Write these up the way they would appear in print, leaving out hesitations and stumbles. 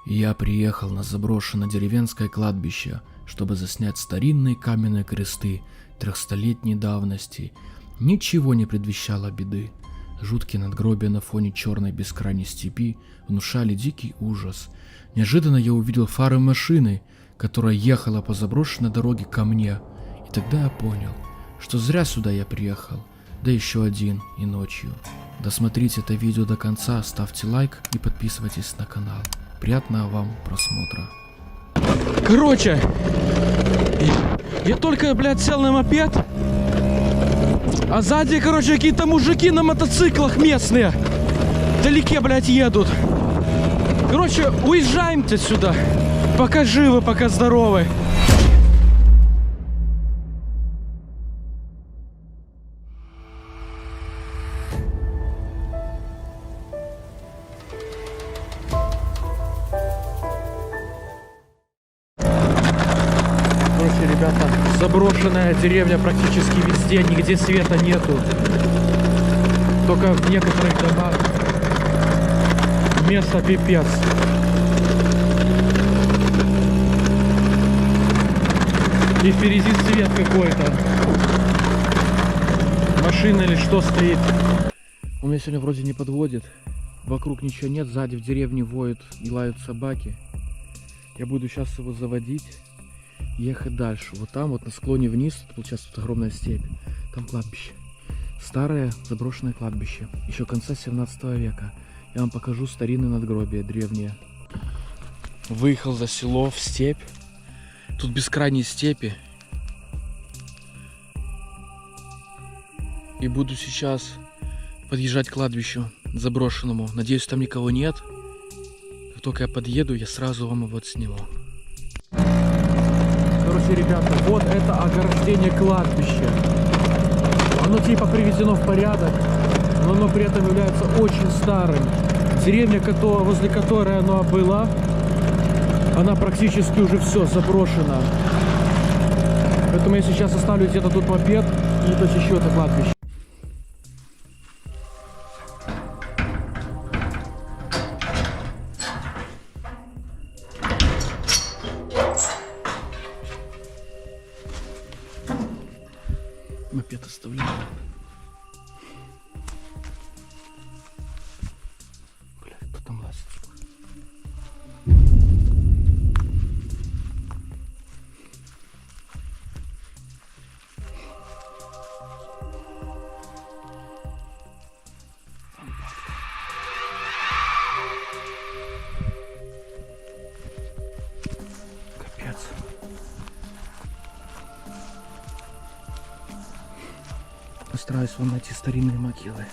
Я приехал на заброшенное деревенское кладбище, чтобы заснять старинные каменные кресты 300-летней давности. Ничего не предвещало беды. Жуткие надгробия на фоне черной бескрайней степи внушали дикий ужас. Неожиданно я увидел фары машины, которая ехала по заброшенной дороге ко мне. И тогда я понял, что зря сюда я приехал, да еще один и ночью. Досмотрите это видео до конца, ставьте лайк и подписывайтесь на канал. Приятного вам просмотра. Короче, я только, блядь, сел на мопед, а сзади, короче, какие-то мужики на мотоциклах местные вдалеке, блядь, едут. Короче, уезжаем отсюда, пока живы, пока здоровы. Ребята, заброшенная деревня практически везде, нигде света нету. Только в некоторых домах место пипец. И впереди свет какой-то. Машина или что стоит. Он меня сегодня вроде не подводит. Вокруг ничего нет, сзади в деревне воют и лают собаки. Я буду сейчас его заводить. Ехать дальше. Вот там, вот на склоне вниз, получается, тут огромная степь. Там кладбище. Старое заброшенное кладбище. Еще конца 17 века. Я вам покажу старинные надгробия, древние. Выехал за село, в степь. Тут бескрайние степи. И буду сейчас подъезжать к кладбищу заброшенному. Надеюсь, там никого нет. Как только я подъеду, я сразу вам его отсниму. Короче, ребята, вот это ограждение кладбища. Оно типа приведено в порядок, но оно при этом является очень старым. Деревня, возле которой оно было, она практически уже все заброшена. Поэтому я сейчас оставлю где-то тут мопед и посещу это кладбище. Мопед оставляю. Блядь, кто там лазит? Капец. Постараюсь вам найти старинные могилы.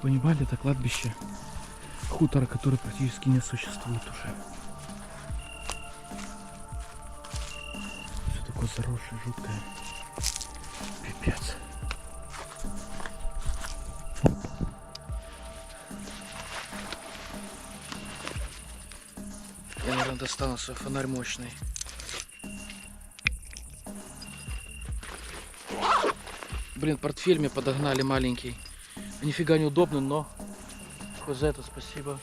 Понимали, это кладбище хутора, который практически не существует уже. Все такое заросшее, жуткое. Пипец. Я, наверное, достану свой фонарь мощный. Блин, портфель мне подогнали маленький. Нифига неудобный, но хоть за это спасибо.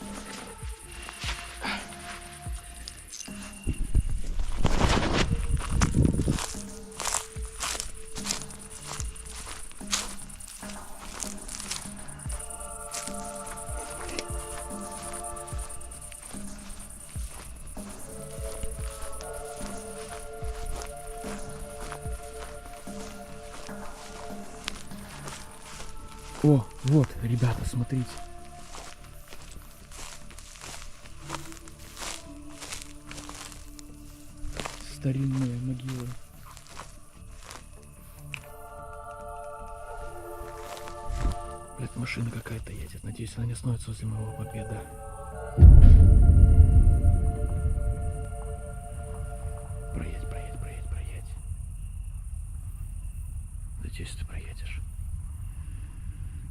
О, вот, ребята, смотрите. Старинные могилы. Блядь, машина какая-то едет. Надеюсь, она не остановится возле моего мопеда. Проедь, проедь, проедь, проедь. Надеюсь, ты проедешь.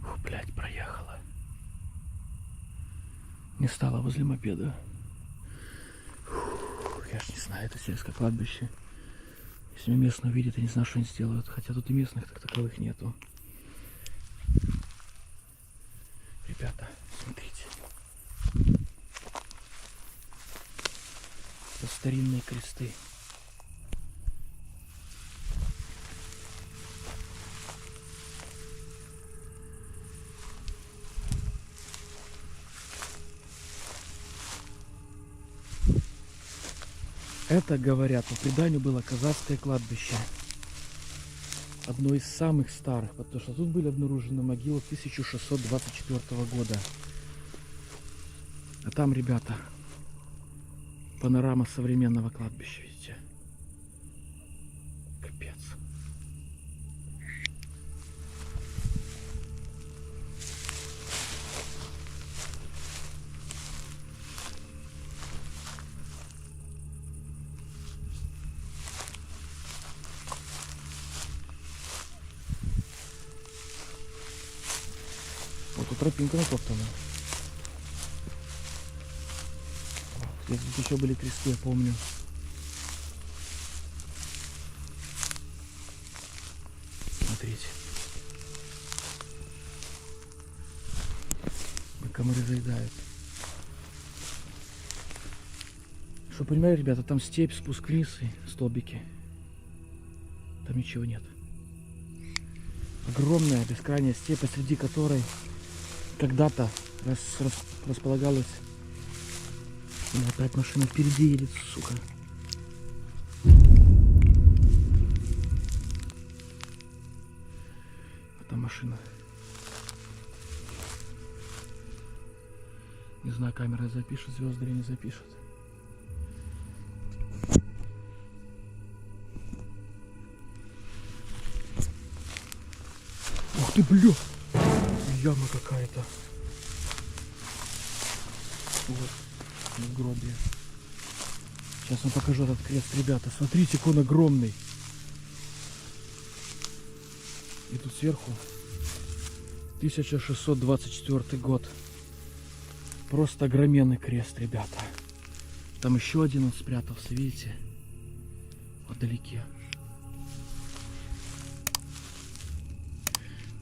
Фу, блядь, проехала. Не стала возле мопеда. Фу, я ж не знаю, это сельское кладбище. Если меня местные увидят, я не знаю, что они сделают. Хотя тут и местных так таковых нету. Ребята, смотрите. старинные кресты. Это, говорят, по преданию было казахское кладбище. Одно из самых старых, потому что тут были обнаружены могилы 1624 года. А там, ребята, панорама современного кладбища, видите? Капец. Вот тут тропинка натоптана. Здесь еще были кресты, я помню. Смотрите. Комары заедают. Что понимаете, ребята, там степь, спуск вниз и столбики. Там ничего нет. Огромная бескрайняя степь, посреди которой когда-то располагалась. И опять машина впереди едет, сука. Это машина. Не знаю, камера запишет, звезды или не запишет. Ух ты, бля! Яма какая-то. Вот. В гробе. Сейчас вам покажу этот крест, ребята. Смотрите, как он огромный. И тут сверху 1624 год. Просто огроменный крест, ребята. Там еще один он спрятался, видите? Вдалеке.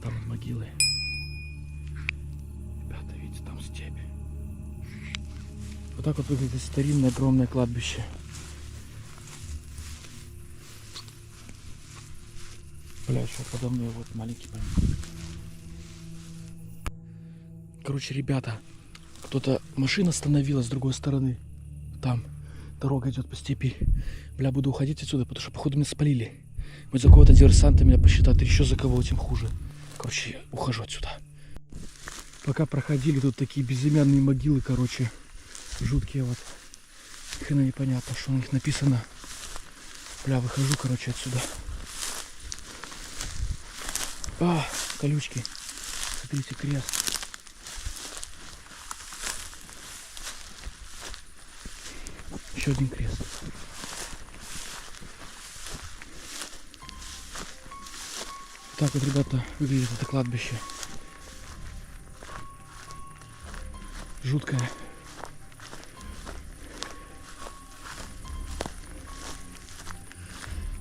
Там могилы. Ребята, видите, там степь. Вот так вот выглядит старинное огромное кладбище. Бля, еще подо мной вот маленький памятник. Короче, ребята, кто-то, машина остановилась с другой стороны. Там дорога идет по степи. Бля, буду уходить отсюда, потому что, походу, меня спалили. Вот за кого-то диверсанта меня посчитают, или еще за кого, тем хуже. Короче, ухожу отсюда. Пока проходили, тут такие безымянные могилы, короче, жуткие вот. Хрена непонятно, что у них написано. Бля, выхожу, короче, отсюда. А, колючки. Смотрите, крест. Еще один крест. Так вот, ребята, выглядит это кладбище. Жуткое.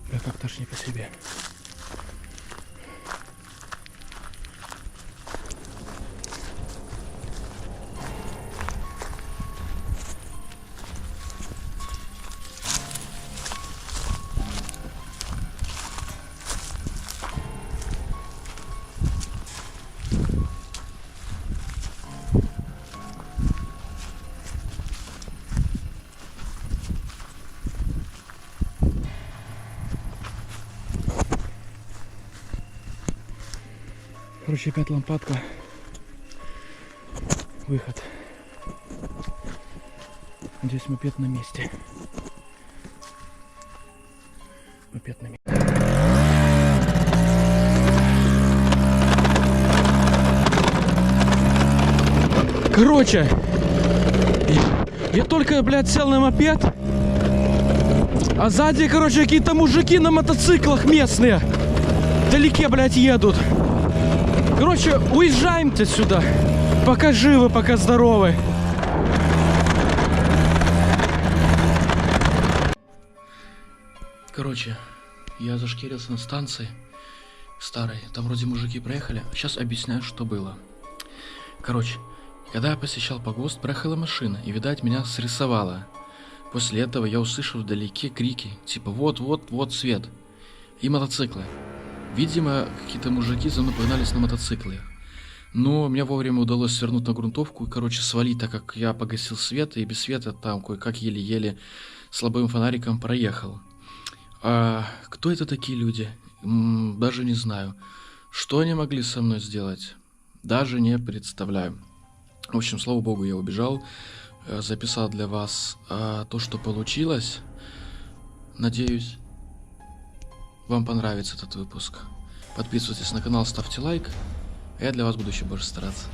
Бля, как-то аж не по себе. Короче, опять лампадка. Выход. Надеюсь, мопед на месте. Мопед на месте. Короче, я только, блядь, сел на мопед, а сзади, короче, какие-то мужики на мотоциклах местные. Вдалеке, блядь, едут. Короче, уезжаем-то отсюда. Пока живы, пока здоровы. Короче, я зашкерился на станции старой. Там вроде мужики проехали. Сейчас объясняю, что было. Короче, когда я посещал погост, проехала машина. И, видать, меня срисовала. После этого я услышал вдалеке крики, типа вот свет. И мотоциклы. Видимо, какие-то мужики за мной погнались на мотоцикле. Но мне вовремя удалось свернуть на грунтовку и, короче, свалить, так как я погасил свет, и без света там кое-как еле-еле слабым фонариком проехал. А кто это такие люди? Даже не знаю. Что они могли со мной сделать? Даже не представляю. В общем, слава богу, я убежал. Записал для вас то, что получилось. Надеюсь, вам понравится этот выпуск. Подписывайтесь на канал, ставьте лайк. А я для вас буду еще больше стараться.